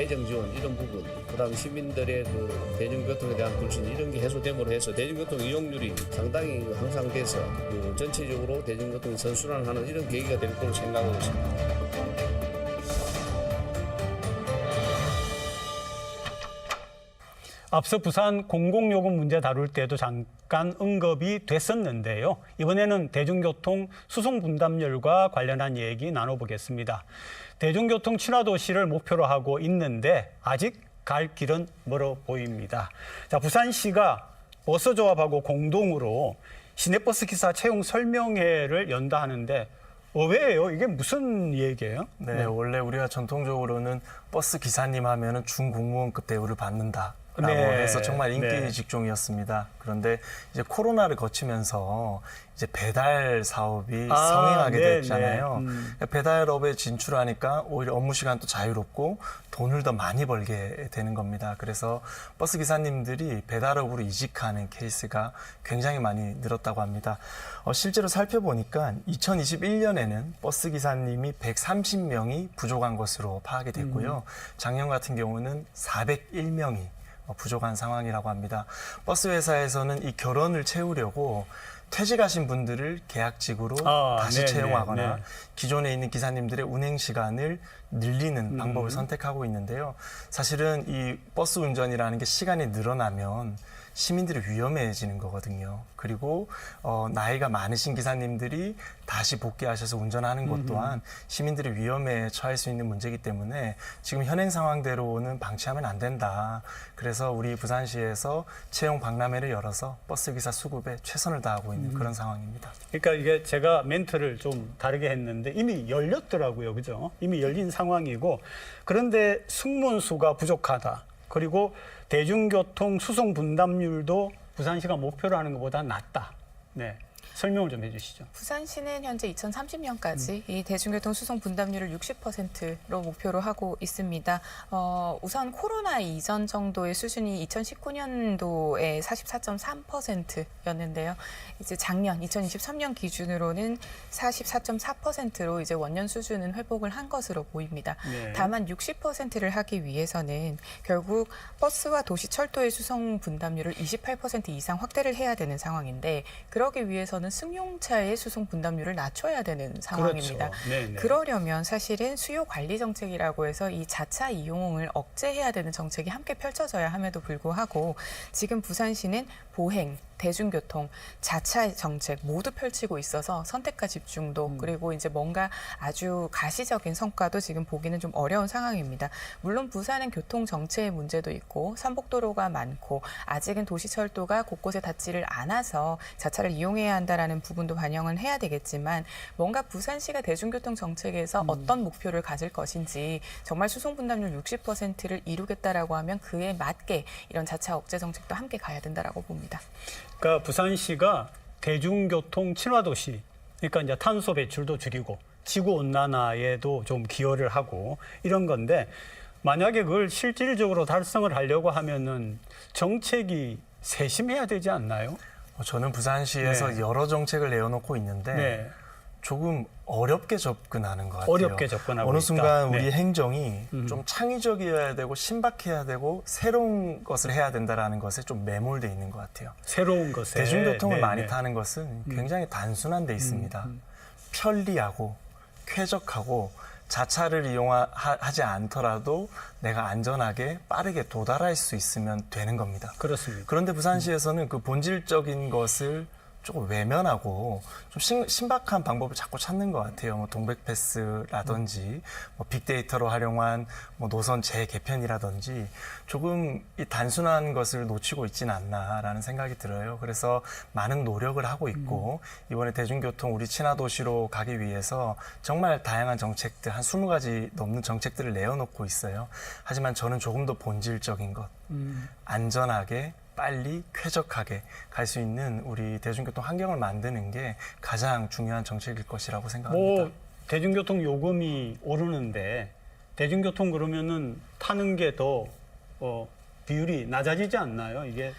재정 지원 이런 부분, 그다음 시민들의 그 대중교통에 대한 불신 이런 게 해소됨으로 해서 대중교통 이용률이 상당히 향상돼서 그 전체적으로 대중교통이 선순환하는 이런 계기가 될 거로 생각하고 있습니다. 앞서 부산 공공요금 문제 다룰 때도 잠깐 언급이 됐었는데요. 이번에는 대중교통 수송 분담률과 관련한 얘기 나눠보겠습니다. 대중교통 친화도시를 목표로 하고 있는데 아직 갈 길은 멀어 보입니다. 자, 부산시가 버스조합하고 공동으로 시내버스 기사 채용 설명회를 연다 하는데 의외예요. 이게 무슨 얘기예요? 네, 원래 우리가 전통적으로는 버스 기사님 하면은 중공무원급 대우를 받는다. 라고 해서 정말 인기 직종이었습니다. 그런데 이제 코로나를 거치면서 이제 배달 사업이 성행하게 됐잖아요. 그러니까 배달업에 진출하니까 오히려 업무 시간도 자유롭고 돈을 더 많이 벌게 되는 겁니다. 그래서 버스 기사님들이 배달업으로 이직하는 케이스가 굉장히 많이 늘었다고 합니다. 실제로 살펴보니까 2021년에는 버스 기사님이 130명이 부족한 것으로 파악이 됐고요. 작년 같은 경우는 401명이 부족한 상황이라고 합니다. 버스 회사에서는 이 결혼을 채우려고 퇴직하신 분들을 계약직으로 다시 채용하거나 기존에 있는 기사님들의 운행 시간을 늘리는 방법을 선택하고 있는데요. 사실은 이 버스 운전이라는 게 시간이 늘어나면 시민들이 위험해지는 거거든요. 그리고 나이가 많으신 기사님들이 다시 복귀하셔서 운전하는 것 또한 시민들이 위험에 처할 수 있는 문제이기 때문에 지금 현행 상황대로는 방치하면 안 된다. 그래서 우리 부산시에서 채용 박람회를 열어서 버스기사 수급에 최선을 다하고 있는 그런 상황입니다. 그러니까 이게 제가 멘트를 좀 다르게 했는데 이미 열렸더라고요. 그죠? 이미 열린 상황이고 그런데 승무원수가 부족하다. 그리고 대중교통 수송 분담률도 부산시가 목표로 하는 것보다 낮다. 네, 설명을 좀 해주시죠. 부산시는 현재 2030년까지 이 대중교통 수송 분담률을 60%로 목표로 하고 있습니다. 우선 코로나 이전 정도의 수준이 2019년도에 44.3%였는데요. 이제 작년 2023년 기준으로는 44.4%로 이제 원년 수준은 회복을 한 것으로 보입니다. 네. 다만 60%를 하기 위해서는 결국 버스와 도시철도의 수송 분담률을 28% 이상 확대를 해야 되는 상황인데 그러기 위해서는 승용차의 수송 분담률을 낮춰야 되는 상황입니다. 그렇죠. 그러려면 사실은 수요 관리 정책이라고 해서 이 자차 이용을 억제해야 되는 정책이 함께 펼쳐져야 함에도 불구하고 지금 부산시는 보행, 대중교통, 자차 정책 모두 펼치고 있어서 선택과 집중도 그리고 이제 뭔가 아주 가시적인 성과도 지금 보기는 좀 어려운 상황입니다. 물론 부산은 교통 정체의 문제도 있고 산복도로가 많고 아직은 도시철도가 곳곳에 닿지를 않아서 자차를 이용해야 한다라는 부분도 반영은 해야 되겠지만 뭔가 부산시가 대중교통 정책에서 어떤 목표를 가질 것인지 정말 수송 분담률 60%를 이루겠다라고 하면 그에 맞게 이런 자차 억제 정책도 함께 가야 된다라고 봅니다. 그러니까 부산시가 대중교통 친화도시, 그러니까 이제 탄소 배출도 줄이고 지구 온난화에도 좀 기여를 하고 이런 건데 만약에 그걸 실질적으로 달성을 하려고 하면은 정책이 세심해야 되지 않나요? 저는 부산시에서 여러 정책을 내어놓고 있는데 조금 어렵게 접근하는 것 같아요. 어렵게 접근하고 어느 순간 있다. 우리 행정이 좀 창의적이어야 되고 신박해야 되고 새로운 것을 해야 된다는 것에 좀 매몰돼 있는 것 같아요. 새로운 것에. 대중교통을 많이 타는 것은 굉장히 단순한 데 있습니다. 편리하고 쾌적하고 자차를 이용하지 않더라도 내가 안전하게 빠르게 도달할 수 있으면 되는 겁니다. 그렇습니다. 그런데 부산시에서는 그 본질적인 것을 조금 외면하고 좀 신박한 방법을 자꾸 찾는 것 같아요. 뭐 동백패스라든지 뭐 빅데이터로 활용한 뭐 노선 재개편이라든지 조금 이 단순한 것을 놓치고 있지는 않나라는 생각이 들어요. 그래서 많은 노력을 하고 있고 이번에 대중교통 우리 친화도시로 가기 위해서 정말 다양한 정책들 한 20가지 넘는 정책들을 내어놓고 있어요. 하지만 저는 조금 더 본질적인 것, 안전하게 빨리 쾌적하게 갈 수 있는 우리 대중교통 환경을 만드는 게 가장 중요한 정책일 것이라고 생각합니다. 뭐 대중교통 요금이 오르는데 대중교통 그러면은 타는 게 더 비율이 낮아지지 않나요? 이게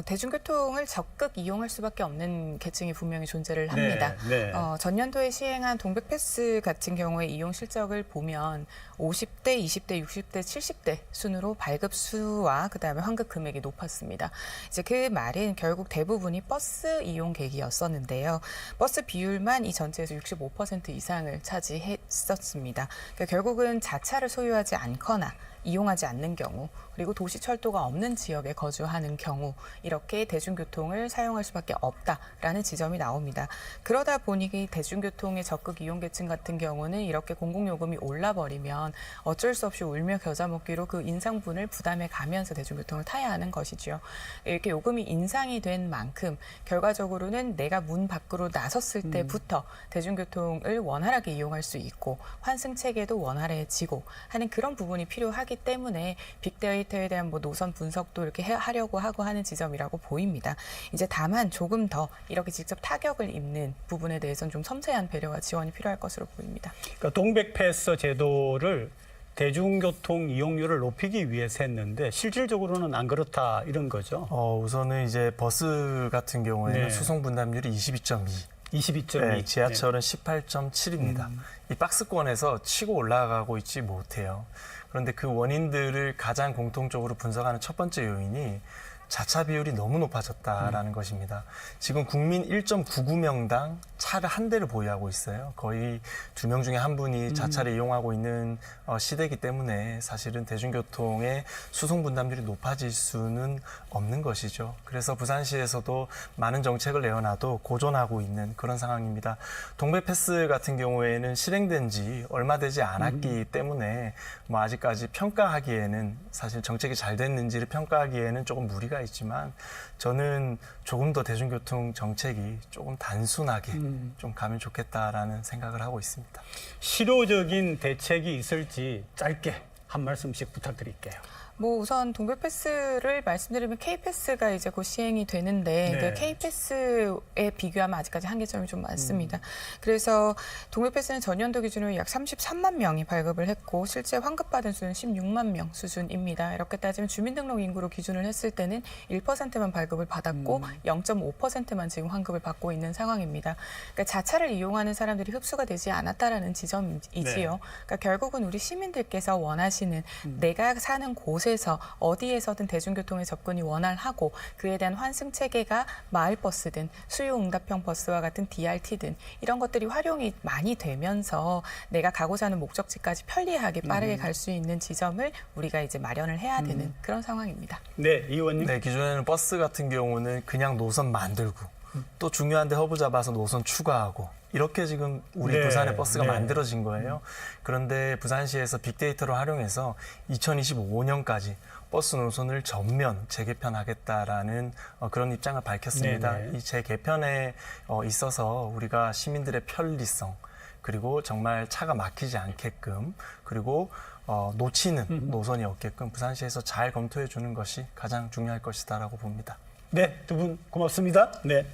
대중교통을 적극 이용할 수밖에 없는 계층이 분명히 존재를 합니다. 네. 전년도에 시행한 동백패스 같은 경우의 이용 실적을 보면 50대, 20대, 60대, 70대 순으로 발급 수와 그다음에 환급 금액이 높았습니다. 이제 그 말은 결국 대부분이 버스 이용 계기였었는데요. 버스 비율만 이 전체에서 65% 이상을 차지했었습니다. 그러니까 결국은 자차를 소유하지 않거나 이용하지 않는 경우, 그리고 도시철도가 없는 지역에 거주하는 경우 이렇게 대중교통을 사용할 수밖에 없다라는 지점이 나옵니다. 그러다 보니 대중교통의 적극 이용 계층 같은 경우는 이렇게 공공요금이 올라버리면 어쩔 수 없이 울며 겨자 먹기로 그 인상분을 부담해 가면서 대중교통을 타야 하는 것이죠. 이렇게 요금이 인상이 된 만큼 결과적으로는 내가 문 밖으로 나섰을 때부터 대중교통을 원활하게 이용할 수 있고 환승 체계도 원활해지고 하는 그런 부분이 필요하기 때문에 빅데이터에 대한 노선 분석도 이렇게 하려고 하고 하는 지점이라고 보입니다. 이제 다만 조금 더 이렇게 직접 타격을 입는 부분에 대해서는 좀 섬세한 배려와 지원이 필요할 것으로 보입니다. 그러니까 동백패스 제도를 대중교통 이용률을 높이기 위해서 했는데 실질적으로는 안 그렇다 이런 거죠. 우선은 이제 버스 같은 경우에는 네. 수송 분담률이 22.2. 22.2. 네, 지하철은 18.7입니다. 이 박스권에서 치고 올라가고 있지 못해요. 그런데 그 원인들을 가장 공통적으로 분석하는 첫 번째 요인이 자차 비율이 너무 높아졌다라는 것입니다. 지금 국민 1.99명당 차를 한 대를 보유하고 있어요. 거의 2명 중에 한 분이 자차를 이용하고 있는 시대이기 때문에 사실은 대중교통의 수송 분담률이 높아질 수는 없는 것이죠. 그래서 부산시에서도 많은 정책을 내어놔도 고전하고 있는 그런 상황입니다. 동백패스 같은 경우에는 실행된 지 얼마 되지 않았기 때문에 아직까지 평가하기에는 사실 정책이 잘 됐는지를 평가하기에는 조금 무리가 있지만 저는 조금 더 대중교통 정책이 조금 단순하게 좀 가면 좋겠다라는 생각을 하고 있습니다. 실효적인 대책이 있을지 짧게 한 말씀씩 부탁드릴게요. 우선 동백패스를 말씀드리면 K패스가 이제 곧 시행이 되는데 네. 그 K패스에 비교하면 아직까지 한계점이 좀 많습니다. 그래서 동백패스는 전년도 기준으로 약 33만 명이 발급을 했고 실제 환급받은 수는 16만 명 수준입니다. 이렇게 따지면 주민등록 인구로 기준을 했을 때는 1%만 발급을 받았고 0.5%만 지금 환급을 받고 있는 상황입니다. 그러니까 자차를 이용하는 사람들이 흡수가 되지 않았다라는 지점이지요. 네. 그러니까 결국은 우리 시민들께서 원하시는 내가 사는 곳에서 어디에서든 대중교통의 접근이 원활하고 그에 대한 환승 체계가 마을버스든 수요응답형 버스와 같은 DRT든 이런 것들이 활용이 많이 되면서 내가 가고자 하는 목적지까지 편리하게 빠르게 갈 수 있는 지점을 우리가 이제 마련을 해야 되는 그런 상황입니다. 네, 이 의원님. 네, 기존에는 버스 같은 경우는 그냥 노선 만들고 또 중요한데 허브 잡아서 노선 추가하고 이렇게 지금 우리 네, 부산의 버스가 네. 만들어진 거예요. 그런데 부산시에서 빅데이터를 활용해서 2025년까지 버스 노선을 전면 재개편하겠다라는 그런 입장을 밝혔습니다. 네, 네. 이 재개편에 있어서 우리가 시민들의 편리성 그리고 정말 차가 막히지 않게끔 그리고 놓치는 노선이 없게끔 부산시에서 잘 검토해 주는 것이 가장 중요할 것이다라고 봅니다. 네, 두 분 고맙습니다. 네.